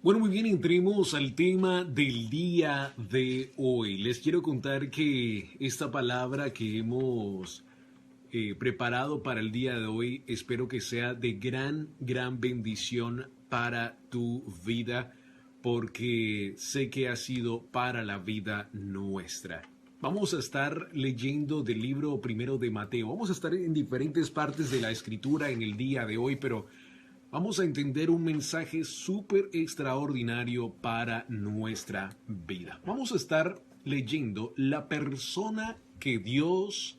Bueno, muy bien, entremos al tema del día de hoy. Les quiero contar que esta palabra que hemos preparado para el día de hoy, espero que sea de gran bendición para tu vida, porque sé que ha sido para la vida nuestra. Vamos a estar leyendo del libro primero de Mateo. Vamos a estar en diferentes partes de la escritura en el día de hoy, pero vamos a entender un mensaje súper extraordinario para nuestra vida. Vamos a estar leyendo la persona que Dios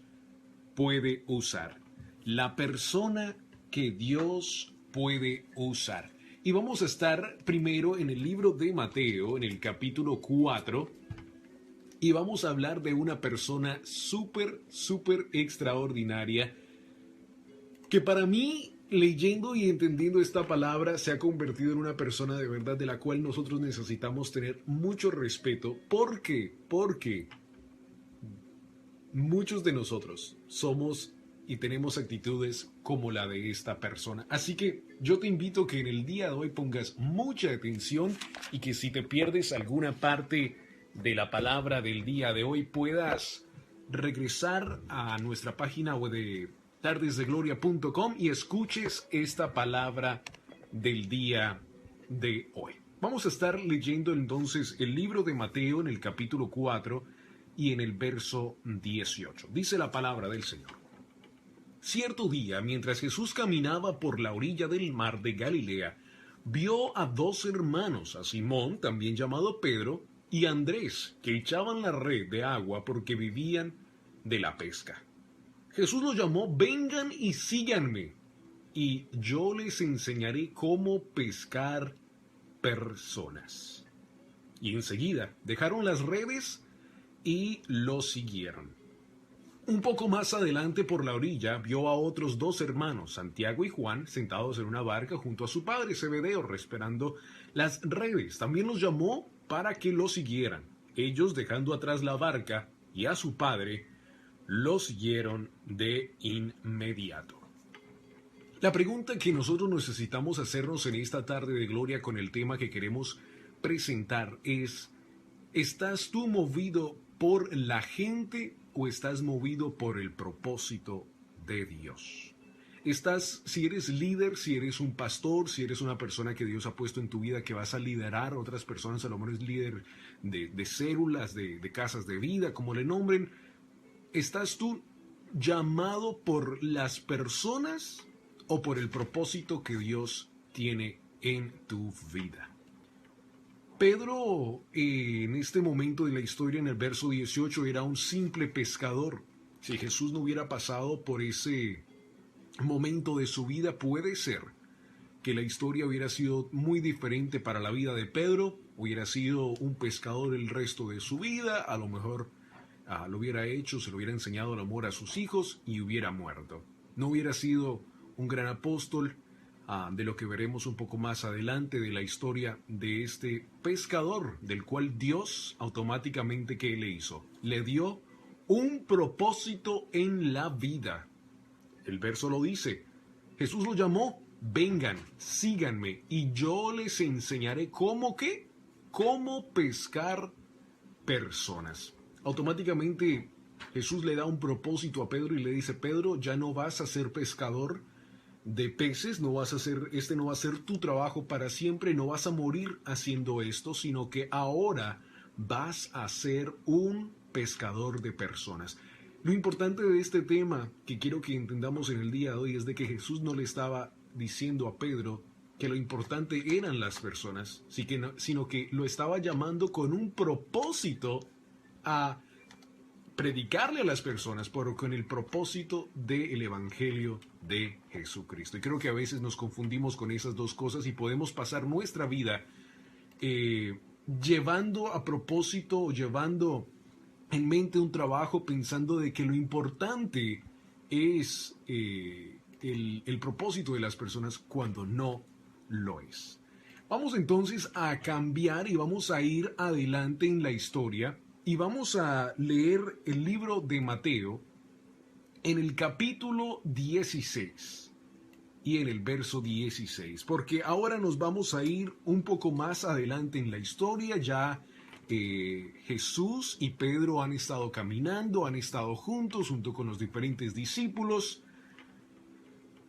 puede usar. La persona que Dios puede usar. Y vamos a estar primero en el libro de Mateo, en el capítulo 4, y vamos a hablar de una persona súper extraordinaria que para mí, leyendo y entendiendo esta palabra, se ha convertido en una persona de verdad de la cual nosotros necesitamos tener mucho respeto. ¿Por qué? Porque muchos de nosotros somos y tenemos actitudes como la de esta persona. Así que yo te invito a que en el día de hoy pongas mucha atención y que si te pierdes alguna parte de la palabra del día de hoy puedas regresar a nuestra página web de tardesdegloria.com y escuches esta palabra del día de hoy. Vamos a estar leyendo entonces el libro de Mateo en el capítulo 4 y en el verso 18. Dice la palabra del Señor. Cierto día, mientras Jesús caminaba por la orilla del mar de Galilea, vio a dos hermanos, a Simón, también llamado Pedro, y a Andrés, que echaban la red de agua porque vivían de la pesca. Jesús los llamó: vengan y síganme, y yo les enseñaré cómo pescar personas. Y enseguida dejaron las redes y lo siguieron. Un poco más adelante por la orilla vio a otros dos hermanos, Santiago y Juan, sentados en una barca junto a su padre Zebedeo, respirando las redes. También los llamó para que lo siguieran. Ellos, dejando atrás la barca y a su padre, lo siguieron de inmediato. La pregunta que nosotros necesitamos hacernos en esta tarde de gloria con el tema que queremos presentar es: ¿estás tú movido por la gente o estás movido por el propósito de Dios? Si eres líder, si eres un pastor, si eres una persona que Dios ha puesto en tu vida que vas a liderar a otras personas, a lo mejor es líder de células, de casas de vida, como le nombren, ¿estás tú llamado por las personas o por el propósito que Dios tiene en tu vida? Pedro, en este momento de la historia, en el verso 18, era un simple pescador. Si Jesús no hubiera pasado por ese momento de su vida, puede ser que la historia hubiera sido muy diferente para la vida de Pedro. Hubiera sido un pescador el resto de su vida, a lo mejor lo hubiera hecho, se lo hubiera enseñado el amor a sus hijos y hubiera muerto. No hubiera sido un gran apóstol, de lo que veremos un poco más adelante de la historia de este pescador, del cual Dios automáticamente, ¿qué le hizo? Le dio un propósito en la vida. El verso lo dice. Jesús lo llamó: vengan, síganme, y yo les enseñaré cómo qué, cómo pescar personas. Automáticamente Jesús le da un propósito a Pedro y le dice: Pedro, ya no vas a ser pescador de peces, no vas a ser, este no va a ser tu trabajo para siempre, no vas a morir haciendo esto, sino que ahora vas a ser un pescador de personas. Lo importante de este tema que quiero que entendamos en el día de hoy es de que Jesús no le estaba diciendo a Pedro que lo importante eran las personas, sino que lo estaba llamando con un propósito a predicarle a las personas, pero con el propósito del Evangelio de Jesucristo. Y creo que a veces nos confundimos con esas dos cosas y podemos pasar nuestra vida llevando a propósito o llevando en mente un trabajo pensando de que lo importante es el propósito de las personas, cuando no lo es. Vamos entonces a cambiar y vamos a ir adelante en la historia y vamos a leer el libro de Mateo en el capítulo 16 y en el verso 16, porque ahora nos vamos a ir un poco más adelante en la historia. Ya Jesús y Pedro han estado caminando, han estado juntos junto con los diferentes discípulos,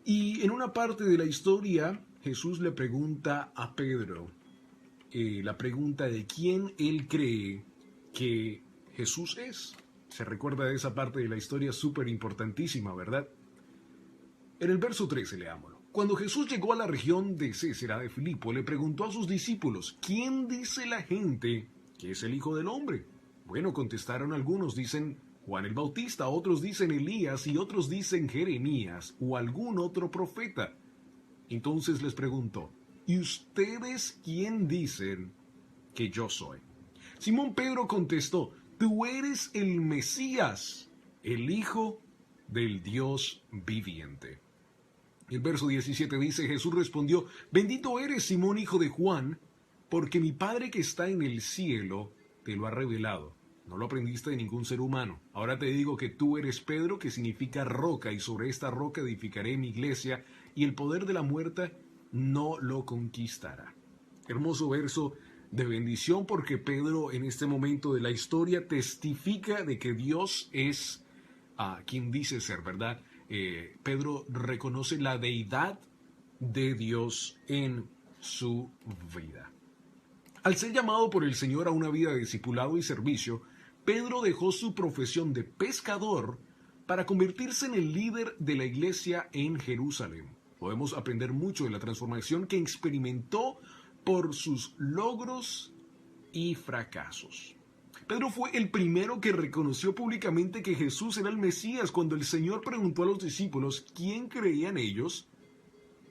y en una parte de la historia Jesús le pregunta a Pedro la pregunta de quién él cree que Jesús es. Se recuerda de esa parte de la historia súper importantísima, ¿verdad? En el verso 13 leámoslo. Cuando Jesús llegó a la región de Cesarea de Filipo, le preguntó a sus discípulos: ¿quién dice la gente que es el Hijo del Hombre? Bueno, contestaron algunos, dicen Juan el Bautista, otros dicen Elías y otros dicen Jeremías o algún otro profeta. Entonces les preguntó: ¿y ustedes quién dicen que yo soy? Simón Pedro contestó: tú eres el Mesías, el Hijo del Dios viviente. El verso 17 dice: Jesús respondió: bendito eres, Simón, hijo de Juan, porque mi Padre que está en el cielo te lo ha revelado. No lo aprendiste de ningún ser humano. Ahora te digo que tú eres Pedro, que significa roca, y sobre esta roca edificaré mi iglesia, y el poder de la muerte no lo conquistará. Hermoso verso de bendición, porque Pedro en este momento de la historia testifica de que Dios es quien dice ser, ¿verdad? Pedro reconoce la deidad de Dios en su vida. Al ser llamado por el Señor a una vida de discipulado y servicio, Pedro dejó su profesión de pescador para convertirse en el líder de la iglesia en Jerusalén. Podemos aprender mucho de la transformación que experimentó por sus logros y fracasos. Pedro fue el primero que reconoció públicamente que Jesús era el Mesías. Cuando el Señor preguntó a los discípulos quién creían ellos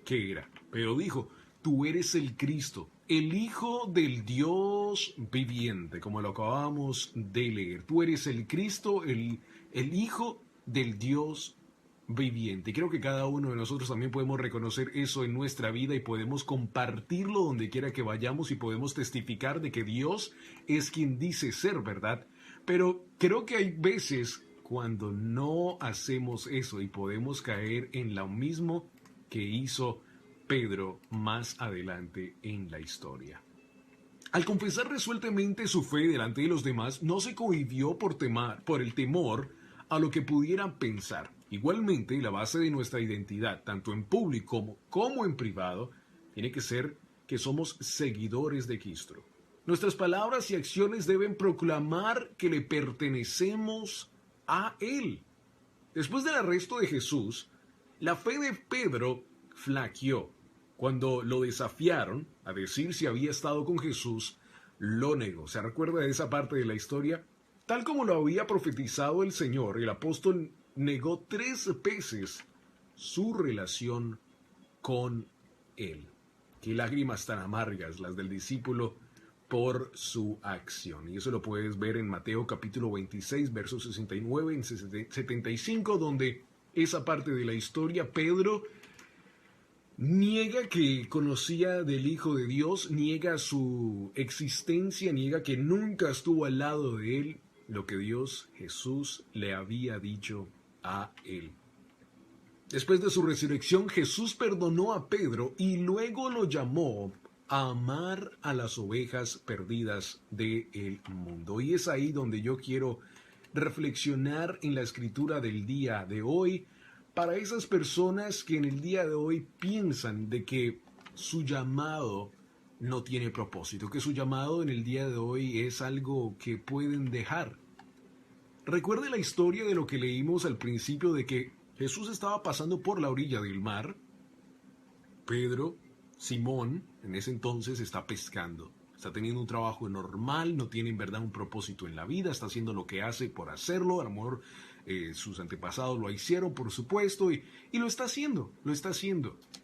que era, Pedro dijo: tú eres el Cristo, el Hijo del Dios viviente, como lo acabamos de leer. Tú eres el Cristo, el Hijo del Dios viviente. Creo que cada uno de nosotros también podemos reconocer eso en nuestra vida y podemos compartirlo donde quiera que vayamos y podemos testificar de que Dios es quien dice ser, ¿verdad? Pero creo que hay veces cuando no hacemos eso y podemos caer en lo mismo que hizo Pedro más adelante en la historia. Al confesar resueltamente su fe delante de los demás, no se cohibió por el temor a lo que pudieran pensar. Igualmente, la base de nuestra identidad, tanto en público como en privado, tiene que ser que somos seguidores de Cristo. Nuestras palabras y acciones deben proclamar que le pertenecemos a Él. Después del arresto de Jesús, la fe de Pedro flaqueó. Cuando lo desafiaron a decir si había estado con Jesús, lo negó. ¿Se recuerda de esa parte de la historia? Tal como lo había profetizado el Señor, el apóstol negó 3 veces su relación con Él. Qué lágrimas tan amargas las del discípulo por su acción. Y eso lo puedes ver en Mateo capítulo 26, versos 69 y 75, donde esa parte de la historia, Pedro niega que conocía del Hijo de Dios, niega su existencia, niega que nunca estuvo al lado de Él, lo que Dios, Jesús, le había dicho a él. Después de su resurrección, Jesús perdonó a Pedro y luego lo llamó a amar a las ovejas perdidas del mundo. Y es ahí donde yo quiero reflexionar en la escritura del día de hoy para esas personas que en el día de hoy piensan de que su llamado no tiene propósito, que su llamado en el día de hoy es algo que pueden dejar. Recuerde la historia de lo que leímos al principio, de que Jesús estaba pasando por la orilla del mar. Pedro, Simón, en ese entonces está pescando. Está teniendo un trabajo normal, no tiene en verdad un propósito en la vida, está haciendo lo que hace por hacerlo. A lo mejor sus antepasados lo hicieron, por supuesto, y lo está haciendo,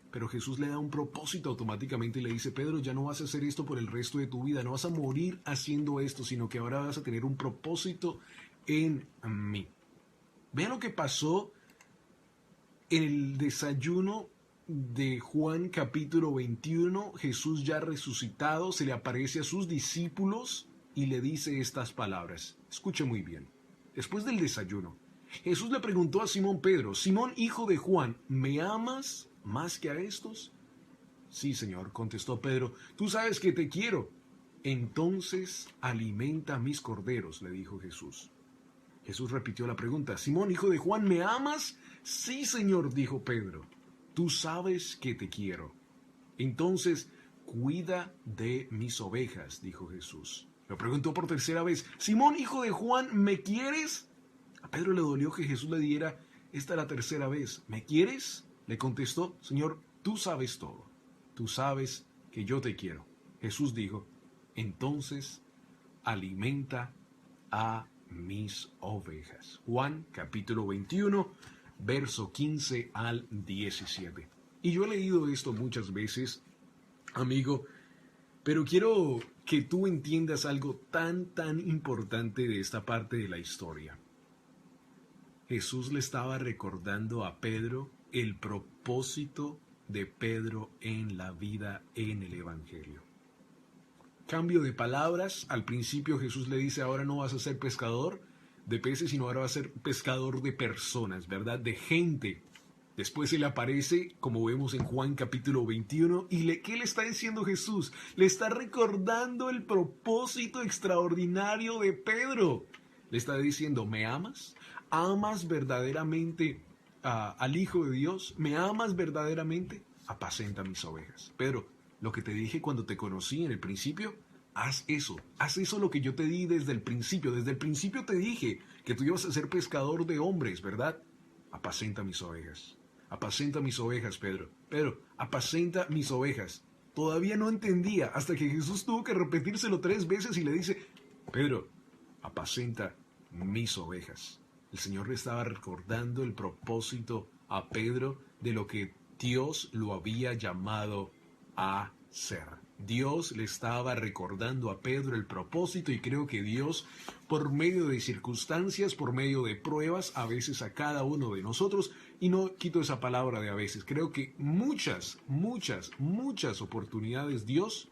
Pero Jesús le da un propósito automáticamente y le dice: Pedro, ya no vas a hacer esto por el resto de tu vida, no vas a morir haciendo esto, sino que ahora vas a tener un propósito en mí. Vean lo que pasó en el desayuno de Juan capítulo 21. Jesús ya resucitado se le aparece a sus discípulos y le dice estas palabras. Escuche muy bien. Después del desayuno, Jesús le preguntó a Simón Pedro: Simón, hijo de Juan, ¿me amas ¿Más que a estos? Sí, Señor, contestó Pedro, tú sabes que te quiero. Entonces alimenta mis corderos, le dijo Jesús. Jesús repitió la pregunta, Simón, hijo de Juan, ¿me amas? Sí, Señor, dijo Pedro, tú sabes que te quiero. Entonces, cuida de mis ovejas, dijo Jesús. Lo preguntó por tercera vez, Simón, hijo de Juan, ¿me quieres? A Pedro le dolió que Jesús le diera esta la tercera vez. ¿Me quieres? Le contestó, Señor, tú sabes todo. Tú sabes que yo te quiero. Jesús dijo, entonces alimenta a mis ovejas. Juan capítulo 21, verso 15 al 17. Y yo he leído esto muchas veces, amigo, pero quiero que tú entiendas algo tan importante de esta parte de la historia. Jesús le estaba recordando a Pedro el propósito de Pedro en la vida, en el Evangelio. Cambio de palabras, al principio Jesús le dice, ahora no vas a ser pescador de peces, sino ahora vas a ser pescador de personas, ¿verdad? De gente. Después él aparece, como vemos en Juan capítulo 21, y ¿qué le está diciendo Jesús? Le está recordando el propósito extraordinario de Pedro. Le está diciendo, ¿me amas? ¿Amas verdaderamente al Hijo de Dios? ¿Me amas verdaderamente? Apacenta mis ovejas. Pedro, lo que te dije cuando te conocí en el principio, haz eso lo que yo te di desde el principio. Desde el principio te dije que tú ibas a ser pescador de hombres, ¿verdad? Apacenta mis ovejas. Apacenta mis ovejas, Pedro. Pedro, apacenta mis ovejas. Todavía no entendía hasta que Jesús tuvo que repetírselo 3 veces y le dice, Pedro, apacenta mis ovejas. El Señor le estaba recordando el propósito a Pedro de lo que Dios lo había llamado a ser. Dios le estaba recordando a Pedro el propósito y creo que Dios, por medio de circunstancias, por medio de pruebas, a veces a cada uno de nosotros, y no quito esa palabra de a veces, creo que muchas oportunidades Dios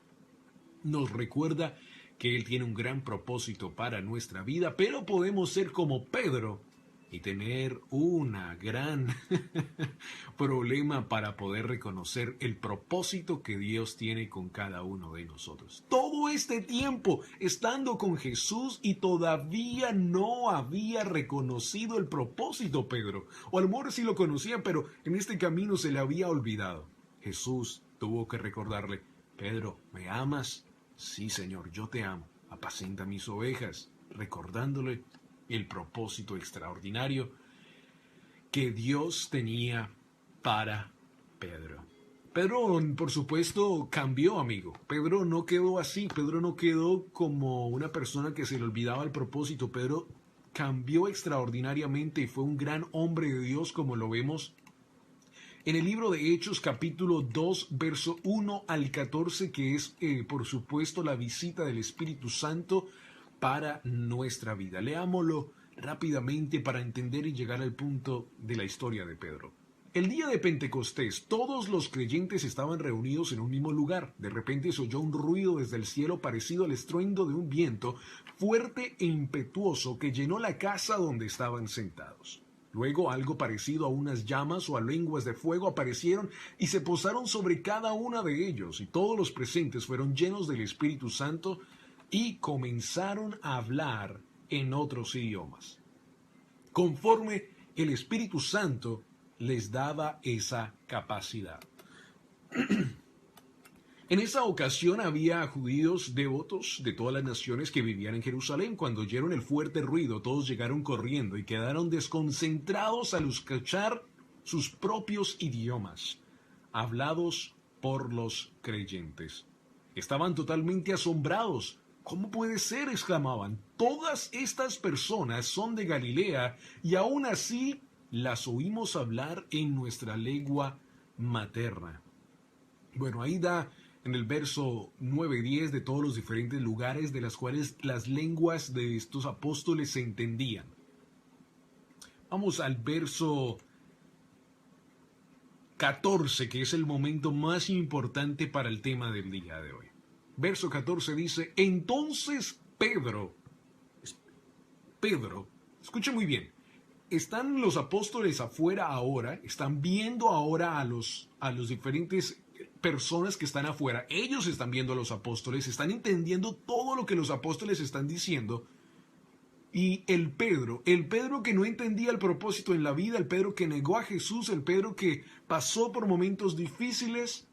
nos recuerda que Él tiene un gran propósito para nuestra vida, pero podemos ser como Pedro y tener una gran problema para poder reconocer el propósito que Dios tiene con cada uno de nosotros. Todo este tiempo estando con Jesús y todavía no había reconocido el propósito, Pedro. O a lo mejor sí lo conocía, pero en este camino se le había olvidado. Jesús tuvo que recordarle, Pedro, ¿me amas? Sí, Señor, yo te amo. Apacenta mis ovejas, recordándole el propósito extraordinario que Dios tenía para Pedro. Pedro, por supuesto, cambió, amigo. Pedro no quedó así. Pedro no quedó como una persona que se le olvidaba el propósito. Pedro cambió extraordinariamente y fue un gran hombre de Dios, como lo vemos en el libro de Hechos, capítulo 2, verso 1 al 14, que es, por supuesto, la visita del Espíritu Santo para nuestra vida. Leámoslo rápidamente para entender y llegar al punto de la historia de Pedro. El día de Pentecostés, todos los creyentes estaban reunidos en un mismo lugar. De repente se oyó un ruido desde el cielo parecido al estruendo de un viento fuerte e impetuoso que llenó la casa donde estaban sentados. Luego algo parecido a unas llamas o a lenguas de fuego aparecieron y se posaron sobre cada una de ellos, y todos los presentes fueron llenos del Espíritu Santo y comenzaron a hablar en otros idiomas, conforme el Espíritu Santo les daba esa capacidad. En esa ocasión había judíos devotos de todas las naciones que vivían en Jerusalén. Cuando oyeron el fuerte ruido, todos llegaron corriendo y quedaron desconcentrados al escuchar sus propios idiomas, hablados por los creyentes. Estaban totalmente asombrados. ¿Cómo puede ser?, exclamaban. Todas estas personas son de Galilea y aún así las oímos hablar en nuestra lengua materna. Bueno, ahí da en el verso 9-10 de todos los diferentes lugares de las cuales las lenguas de estos apóstoles se entendían. Vamos al verso 14, que es el momento más importante para el tema del día de hoy. Verso 14 dice, entonces Pedro, escuche muy bien, están los apóstoles afuera ahora, están viendo ahora a los diferentes personas que están afuera. Ellos están viendo a los apóstoles, están entendiendo todo lo que los apóstoles están diciendo. Y el Pedro que no entendía el propósito en la vida, el Pedro que negó a Jesús, el Pedro que pasó por momentos difíciles,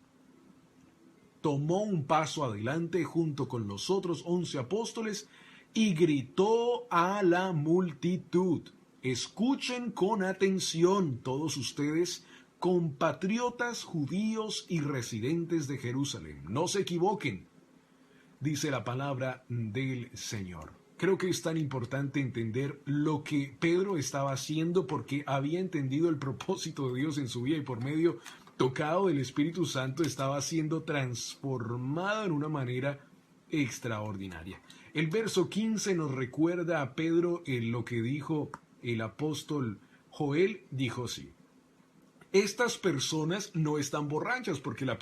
tomó un paso adelante junto con los otros 11 apóstoles y gritó a la multitud: escuchen con atención todos ustedes, compatriotas judíos y residentes de Jerusalén. No se equivoquen, dice la palabra del Señor. Creo que es tan importante entender lo que Pedro estaba haciendo porque había entendido el propósito de Dios en su vida y por medio tocado del Espíritu Santo estaba siendo transformado en una manera extraordinaria. El verso 15 nos recuerda a Pedro en lo que dijo el apóstol Joel. Dijo así: estas personas no están borrachas, porque las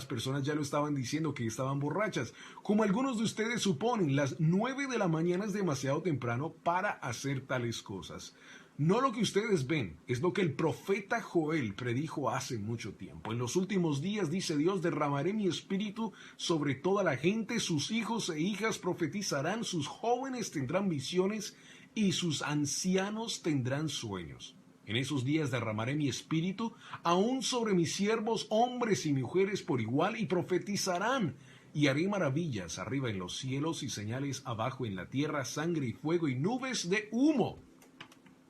personas ya lo estaban diciendo que estaban borrachas. Como algunos de ustedes suponen, las 9 de la mañana es demasiado temprano para hacer tales cosas. No lo que ustedes ven, es lo que el profeta Joel predijo hace mucho tiempo. En los últimos días, dice Dios, derramaré mi espíritu sobre toda la gente, sus hijos e hijas profetizarán, sus jóvenes tendrán visiones y sus ancianos tendrán sueños. En esos días derramaré mi espíritu aún sobre mis siervos, hombres y mujeres por igual, y profetizarán. Y haré maravillas arriba en los cielos y señales abajo en la tierra, sangre y fuego y nubes de humo.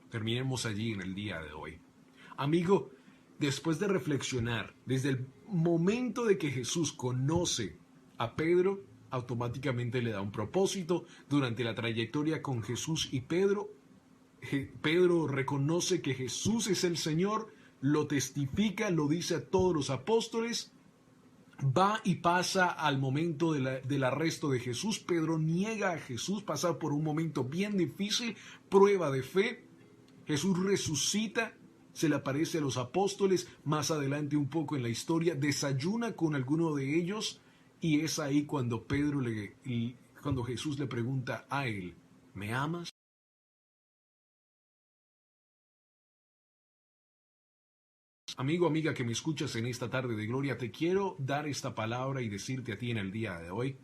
Terminemos allí en el día de hoy. Amigo, después de reflexionar, desde el momento de que Jesús conoce a Pedro, automáticamente le da un propósito. Durante la trayectoria con Jesús y Pedro reconoce que Jesús es el Señor, lo testifica, lo dice a todos los apóstoles, va y pasa al momento del arresto de Jesús. Pedro niega a Jesús, pasa por un momento bien difícil, prueba de fe. Jesús resucita, se le aparece a los apóstoles, más adelante un poco en la historia, desayuna con alguno de ellos, y es ahí cuando cuando Jesús le pregunta a él: ¿me amas? Amigo, amiga que me escuchas en esta tarde de gloria, te quiero dar esta palabra y decirte a ti en el día de hoy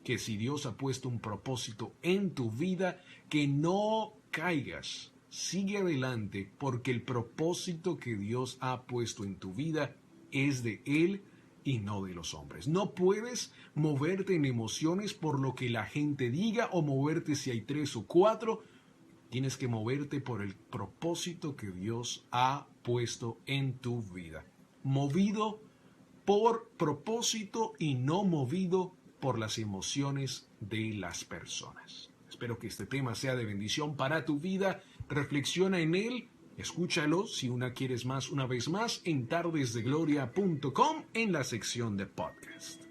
que si Dios ha puesto un propósito en tu vida, que no caigas, sigue adelante, porque el propósito que Dios ha puesto en tu vida es de Él y no de los hombres. No puedes moverte en emociones por lo que la gente diga o moverte si hay 3 o 4. Tienes que moverte por el propósito que Dios ha puesto en tu vida. Movido por propósito y no movido por las emociones de las personas. Espero que este tema sea de bendición para tu vida. Reflexiona en él, escúchalo si quieres más una vez más en tardesdegloria.com en la sección de podcast.